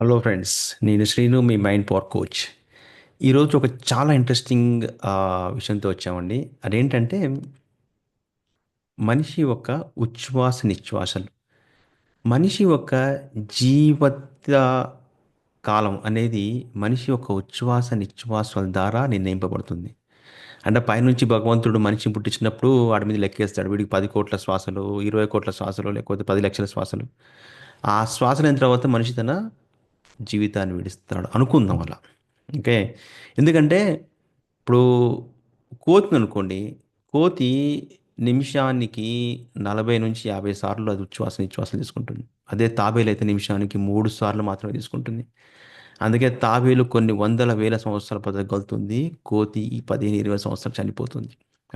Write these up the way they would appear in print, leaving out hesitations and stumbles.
Hello friends, నేను శ్రీను, మీ mind power coach. ఈరోజు ఒక చాలా ఇంట్రెస్టింగ్ విషయంతో వచ్చామండి. అదేంటంటే మనిషి యొక్క ఉచ్ఛ్వాస నిశ్వాసలు. మనిషి యొక్క జీవిత కాలం అనేది మనిషి యొక్క ఉచ్ఛ్వాస నిశ్వాసాల ద్వారా నిర్ణయింపబడుతుంది. అంటే పైనుంచి భగవంతుడు మనిషిని పుట్టించినప్పుడు వాడి మీద లెక్కేస్తాడు. వీడికి 10 కోట్ల శ్వాసలు, 20 కోట్ల శ్వాసలు, లేకపోతే 10 లక్షల శ్వాసలు. ఆ శ్వాసలు అయిన తర్వాత మనిషి తన జీవితాన్ని విడిస్తాడు అనుకుందాం అలా. ఓకే. ఎందుకంటే ఇప్పుడు కోతిని అనుకోండి. కోతి నిమిషానికి 40 నుంచి 50 సార్లు అది ఉచ్ఛ్వాస నిశ్వాసాలు తీసుకుంటుంది. అదే తాబేలు అయితే నిమిషానికి 3 సార్లు మాత్రమే తీసుకుంటుంది. అందుకే తాబేలు కొన్ని వందల వేల సంవత్సరాల బతకగలుగుతుంది. కోతి ఈ 15-20 సంవత్సరాలు చనిపోతుంది.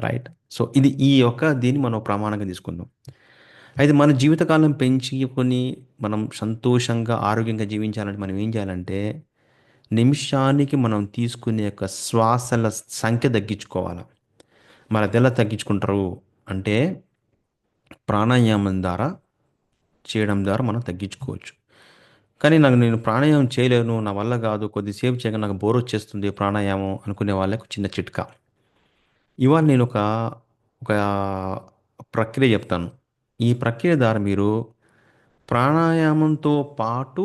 రైట్. సో ఇది ఈ యొక్క దీన్ని మనం ప్రమాణంగా తీసుకుందాం. అయితే మన జీవితకాలం పెంచుకొని మనం సంతోషంగా ఆరోగ్యంగా జీవించాలంటే మనం ఏం చేయాలంటే నిమిషానికి మనం తీసుకునే యొక్క శ్వాసల సంఖ్య తగ్గించుకోవాలి. మరి అది ఎలా తగ్గించుకుంటారు అంటే ప్రాణాయామం ద్వారా చేయడం ద్వారా మనం తగ్గించుకోవచ్చు. కానీ నేను ప్రాణాయామం చేయలేను, నా వల్ల కాదు, కొద్దిసేపు చేయగా నాకు బోర్ వచ్చేస్తుంది ప్రాణాయామం అనుకునే వాళ్ళకు చిన్న చిట్కా. ఇవాళ నేను ఒక ప్రక్రియ చెప్తాను. ఈ ప్రక్రియ ద్వారా మీరు ప్రాణాయామంతో పాటు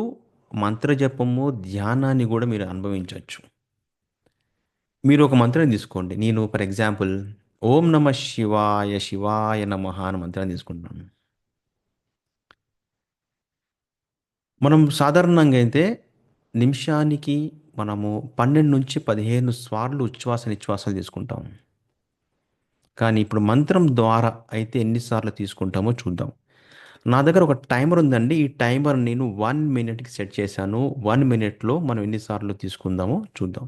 మంత్రజపము, ధ్యానాన్ని కూడా మీరు అనుభవించవచ్చు. మీరు ఒక మంత్రం తీసుకోండి. నేను ఫర్ ఎగ్జాంపుల్ ఓం నమ శివాయ శివాయ నమః అని మంత్రాన్ని తీసుకుంటున్నాను. మనం సాధారణంగా అయితే నిమిషానికి మనము 12 నుంచి 15 సార్లు ఉచ్ఛ్వాస నిశ్వాసాలు తీసుకుంటాం. కానీ ఇప్పుడు మంత్రం ద్వారా అయితే ఎన్నిసార్లు తీసుకుంటామో చూద్దాం. నా దగ్గర ఒక టైమర్ ఉందండి. ఈ టైమర్ నేను 1 మినిట్కి సెట్ చేశాను. 1 మినిట్లో మనం ఎన్నిసార్లు తీసుకుందామో చూద్దాం.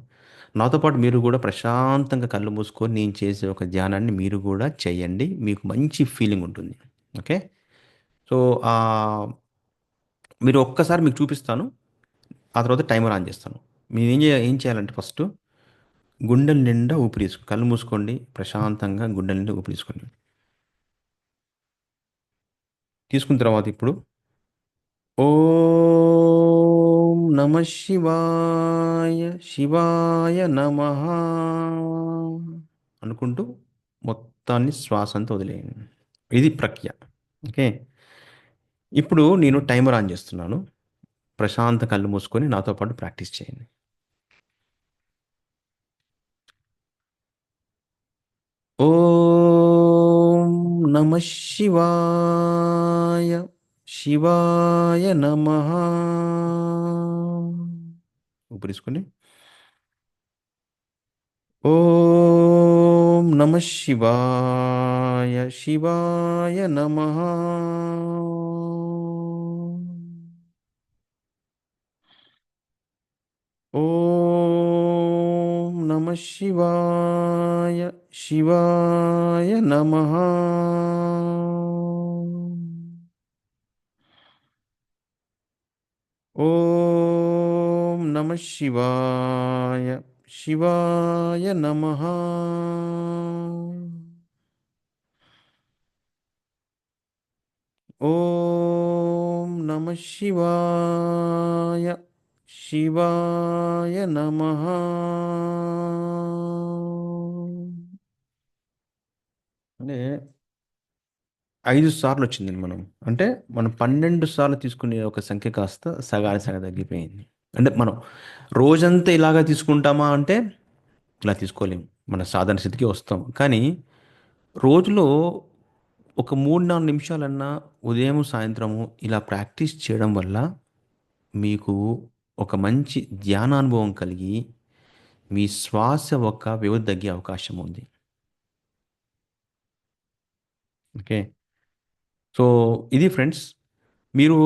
నాతో పాటు మీరు కూడా ప్రశాంతంగా కళ్ళు మూసుకొని నేను చేసే ఒక ధ్యానాన్ని మీరు కూడా చేయండి. మీకు మంచి ఫీలింగ్ ఉంటుంది. ఓకే. సో మీరు ఒక్కసారి మీకు చూపిస్తాను. ఆ తర్వాత టైమర్ ఆన్ చేస్తాను. మీరు ఏం చేయాలంటే ఫస్ట్ గుండెల నిండా ఊపిరి కళ్ళు మూసుకోండి. ప్రశాంతంగా గుండెల నిండా ఊపిరి తీసుకోండి. తీసుకున్న తర్వాత ఇప్పుడు ఓం నమ శివాయ శివాయ నమః అనుకుంటూ మొత్తాన్ని శ్వాస అంతా వదిలేయండి. ఇది ప్రక్రియ. ఓకే. ఇప్పుడు నేను టైమర్ ఆన్ చేస్తున్నాను. ప్రశాంత కళ్ళు మూసుకొని నాతో పాటు ప్రాక్టీస్ చేయండి. ఓం నమ శివాయ శివాయ నమః ఊపిరి. ఓం నమ శివాయ శివాయ నమః ఓం నమ శివాయ శివాయ నమః ఓం నమ శివాయ శివాయ నమః ఓం నమ శివాయ శివాయ నమః అంటే 5 సార్లు వచ్చింది మనం. అంటే మనం 12 సార్లు తీసుకునే ఒక సంఖ్య కాస్త సగానికి సగం తగ్గిపోయింది. అంటే మనం రోజంతా ఇలాగా తీసుకుంటామా అంటే ఇలా తీసుకోలేము. మన సాధారణ స్థితికి వస్తాం. కానీ రోజులో ఒక 3-4 నిమిషాలన్నా ఉదయం, సాయంత్రము ఇలా ప్రాక్టీస్ చేయడం వల్ల మీకు ఒక మంచి ధ్యానానుభవం కలిగి మీ శ్వాస ఒక వ్యవధి తగ్గే అవకాశం ఉంది. ఓకే. సో ఇది ఫ్రెండ్స్. మీరు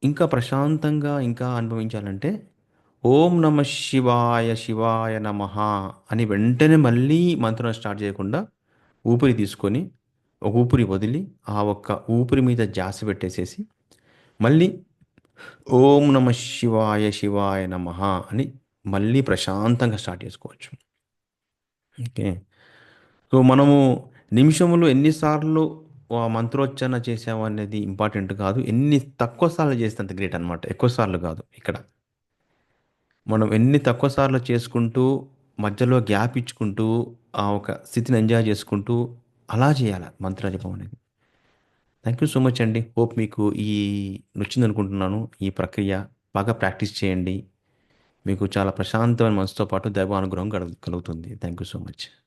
ఇంకా ప్రశాంతంగా ఇంకా అనుభవించాలంటే ఓం నమ శివాయ శివాయ నమః అని వెంటనే మళ్ళీ మంత్రం స్టార్ట్ చేయకుండా ఊపిరి తీసుకొని ఒక ఊపిరి వదిలి ఆ ఒక్క ఊపిరి మీద ధ్యాస పెట్టేసేసి మళ్ళీ ఓం నమ శివాయ శివాయ నమః అని మళ్ళీ ప్రశాంతంగా స్టార్ట్ చేసుకోవచ్చు. ఓకే. సో మనము నిమిషంలో ఎన్నిసార్లు ఆ మంత్రోచ్చారణ చేసాము అనేది ఇంపార్టెంట్ కాదు. ఎన్ని తక్కువ సార్లు చేస్తే అంత గ్రేట్ అనమాట. ఎక్కువ సార్లు కాదు ఇక్కడ. మనం ఎన్ని తక్కువ సార్లు చేసుకుంటూ, మధ్యలో గ్యాప్ ఇచ్చుకుంటూ, ఆ ఒక స్థితిని ఎంజాయ్ చేసుకుంటూ అలా చేయాలి మంత్రజపం అనేది. థ్యాంక్ యూ సో మచ్ అండి. హోప్ మీకు నచ్చిందనుకుంటున్నాను ఈ ప్రక్రియ. బాగా ప్రాక్టీస్ చేయండి. మీకు చాలా ప్రశాంతమైన మనసుతో పాటు దైవ అనుగ్రహం కలుగుతుంది. Thank you so much.